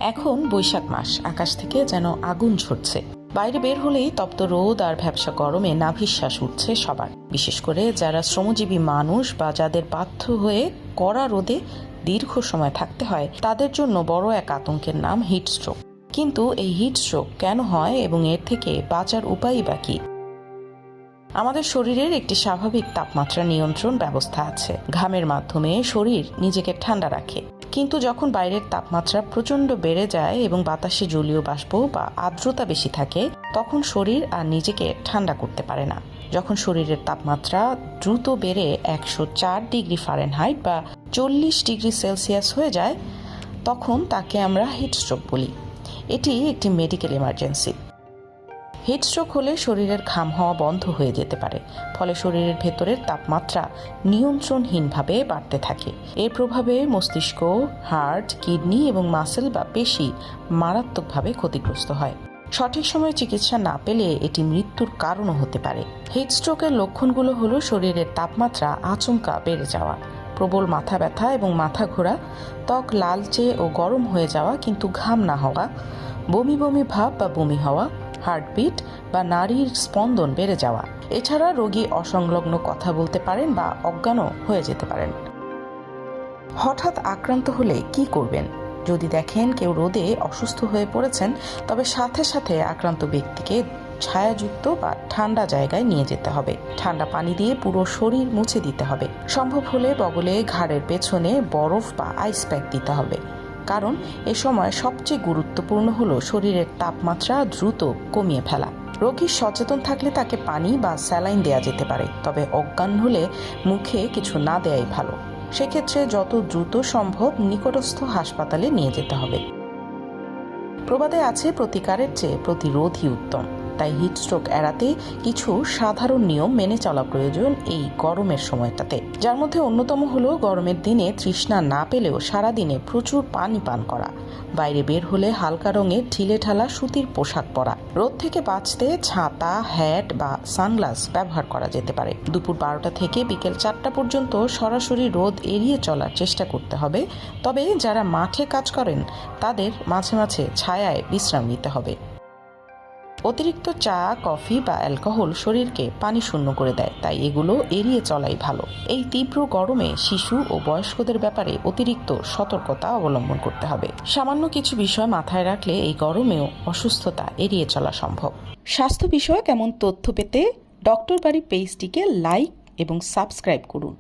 এখন বৈশাখ মাস, আকাশ থেকে যেন আগুন ঝরছে। বাইরে বের হলেই তপ্ত রোদ আর ভ্যাপসা গরমে নাভিশ্বাস উঠছে সবার, বিশেষ করে যারা শ্রমজীবী মানুষ বা যাদের বাধ্য হয়ে কড়া রোদে দীর্ঘ সময় থাকতে হয়, তাদের জন্য বড় এক আতঙ্কের নাম হিটস্ট্রোক। কিন্তু এই হিটস্ট্রোক কেন হয় এবং এর থেকে বাঁচার উপায়ই বা কি? আমাদের শরীরের একটি স্বাভাবিক তাপমাত্রা নিয়ন্ত্রণ ব্যবস্থা আছে। ঘামের মাধ্যমে শরীর নিজেকে ঠান্ডা রাখে। কিন্তু যখন বাইরের তাপমাত্রা প্রচণ্ড বেড়ে যায় এবং বাতাসে জলীয় বাষ্প বা আর্দ্রতা বেশি থাকে, তখন শরীর আর নিজেকে ঠান্ডা করতে পারে না। যখন শরীরের তাপমাত্রা দ্রুত বেড়ে 104 ডিগ্রি ফারেনহাইট বা 40 ডিগ্রি সেলসিয়াস হয়ে যায়, তখন তাকে আমরা হিটস্ট্রোক বলি। এটি একটি মেডিকেল ইমার্জেন্সি। হিটস্ট্রোক হলে শরীরের ঘাম হওয়া বন্ধ হয়ে যেতে পারে, ফলে শরীরের ভেতরের তাপমাত্রা নিয়ন্ত্রণহীনভাবে বাড়তে থাকে। এর প্রভাবে মস্তিষ্ক, হার্ট, কিডনি এবং মাসেল বা পেশি মারাত্মকভাবে ক্ষতিগ্রস্ত হয়। সঠিক সময়ে চিকিৎসা না পেলে এটি মৃত্যুর কারণও হতে পারে। হিটস্ট্রোকের লক্ষণগুলো হলো শরীরের তাপমাত্রা আচমকা বেড়ে যাওয়া, প্রবল মাথা ব্যথা এবং মাথা ঘোরা, ত্বক লালচে ও গরম হয়ে যাওয়া কিন্তু ঘাম না হওয়া, বমি বমি ভাব বা বমি হওয়া, হার্টবিট বা নাড়ির স্পন্দন বেড়ে যাওয়া। এছাড়া রোগী অসংলগ্ন কথা বলতে পারেন বা অজ্ঞানও হয়ে যেতে পারেন। হঠাৎ আক্রান্ত হলে কি করবেন? যদি দেখেন কেউ রোদে অসুস্থ হয়ে পড়েছেন, তবে সাথে সাথে আক্রান্ত ব্যক্তিকে ছায়াযুক্ত বা ঠান্ডা জায়গায় নিয়ে যেতে হবে। ঠান্ডা পানি দিয়ে পুরো শরীর মুছে দিতে হবে। সম্ভব হলে বগলে, ঘাড়ের পেছনে বরফ বা আইস প্যাক দিতে হবে, কারণ এ সময় সবচেয়ে গুরুত্বপূর্ণ হলো শরীরের তাপমাত্রা দ্রুত কমিয়ে ফেলা। রোগী সচেতন থাকলে তাকে পানি বা স্যালাইন দেওয়া যেতে পারে, তবে অজ্ঞান হলে মুখে কিছু না দেওয়াই ভালো। সেক্ষেত্রে যত দ্রুত সম্ভব নিকটস্থ হাসপাতালে নিয়ে যেতে হবে। প্রবাদে আছে, প্রতিকারের চেয়ে প্রতিরোধই উত্তম। তাই হিটস্ট্রোক এড়াতে কিছু সাধারণ নিয়ম মেনে চলা প্রয়োজন এই গরমের সময়টাতে, যার মধ্যে অন্যতম হলো গরমের দিনে তৃষ্ণা না পেলেও সারাদিনে প্রচুর পানি পান করা, বাইরে বের হলে হালকা রঙের ঢিলেঢালা সুতির পোশাক পরা, রোদ থেকে বাঁচতে ছাতা, হ্যাট বা সানগ্লাস ব্যবহার করা যেতে পারে। দুপুর 12টা থেকে বিকেল 4টা পর্যন্ত সরাসরি রোদ এড়িয়ে চলার চেষ্টা করতে হবে। তবে যারা মাঠে কাজ করেন তাদের মাঝে মাঝে ছায়ায় বিশ্রাম নিতে হবে। অতিরিক্ত চা, কফি বা অ্যালকোহল শরীরকে পানি শূন্য করে দেয়, তাই এগুলো এড়িয়ে চলাই ভালো। এই তীব্র গরমে শিশু ও বয়স্কদের ব্যাপারে অতিরিক্ত সতর্কতা অবলম্বন করতে হবে। সামান্য কিছু বিষয় মাথায় রাখলে এই গরমেও অসুস্থতা এড়িয়ে চলা সম্ভব। স্বাস্থ্য বিষয়ক এমন তথ্য পেতে ডক্টর বাড়ি পেজটিকে লাইক এবং সাবস্ক্রাইব করুন।